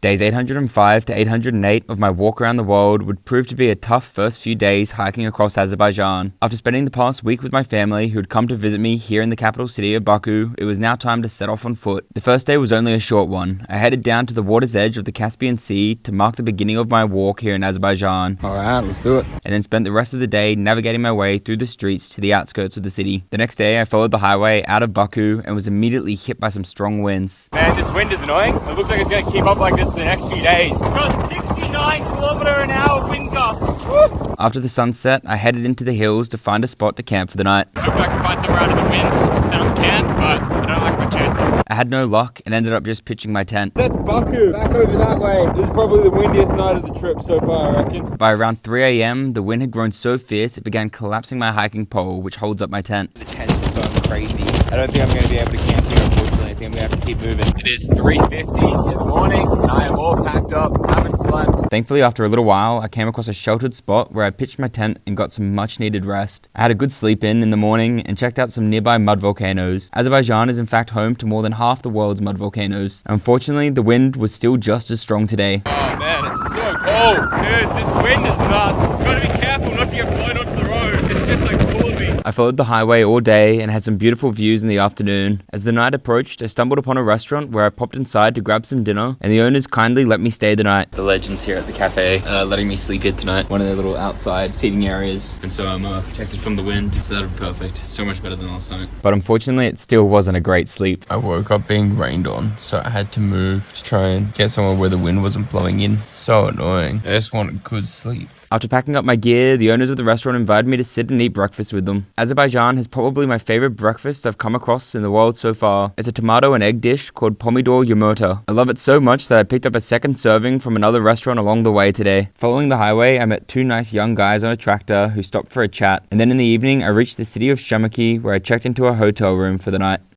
Days 805 to 808 of my walk around the world would prove to be a tough first few days hiking across Azerbaijan. After spending the past week with my family who had come to visit me here in the capital city of Baku, it was now time to set off on foot. The first day was only a short one. I headed down to the water's edge of the Caspian Sea to mark the beginning of my walk here in Azerbaijan. Alright, let's do it. And then spent the rest of the day navigating my way through the streets to the outskirts of the city. The next day I followed the highway out of Baku and was immediately hit by some strong winds. Man, this wind is annoying. It looks like it's going to keep up like this for the next few days. Got 69km/h wind gusts. Woo! After the sunset, I headed into the hills to find a spot to camp for the night. Hopefully I can find somewhere out of the wind to set up camp, but I don't like my chances. I had no luck and ended up just pitching my tent. That's Baku, back over that way. This is probably the windiest night of the trip so far, I reckon. By around 3 a.m, the wind had grown so fierce it began collapsing my hiking pole, which holds up my tent. The tent is going crazy. I don't think I'm going to be able to camp here, unfortunately. I think I'm going to have to keep moving. It is 3:50 in the morning, and I am all packed up, haven't slept. Thankfully, after a little while, I came across a sheltered spot where I pitched my tent and got some much-needed rest. I had a good sleep in the morning and checked out some nearby mud volcanoes. Azerbaijan is in fact home to more than half the world's mud volcanoes. Unfortunately, the wind was still just as strong today. Oh man, it's so cold. Dude, this wind is nuts. Gotta be careful not to get blown onto the road. It's just like pulling me. I followed the highway all day and had some beautiful views in the afternoon. As the night approached, I stumbled upon a restaurant where I popped inside to grab some dinner, and the owners kindly let me stay the night. The legends here at the cafe letting me sleep here tonight. One of their little outside seating areas, and so I'm protected from the wind, so that'll be perfect. So much better than last night. But unfortunately, it still wasn't a great sleep. I woke up being rained on, so I had to move to try and get somewhere where the wind wasn't blowing in. So annoying. I just wanted good sleep. After packing up my gear, the owners of the restaurant invited me to sit and eat breakfast with them. Azerbaijan is probably my favorite breakfast I've come across in the world so far. It's a tomato and egg dish called pomidor yumurta. I love it so much that I picked up a second serving from another restaurant along the way today. Following the highway, I met two nice young guys on a tractor who stopped for a chat. And then in the evening, I reached the city of Shamaki where I checked into a hotel room for the night.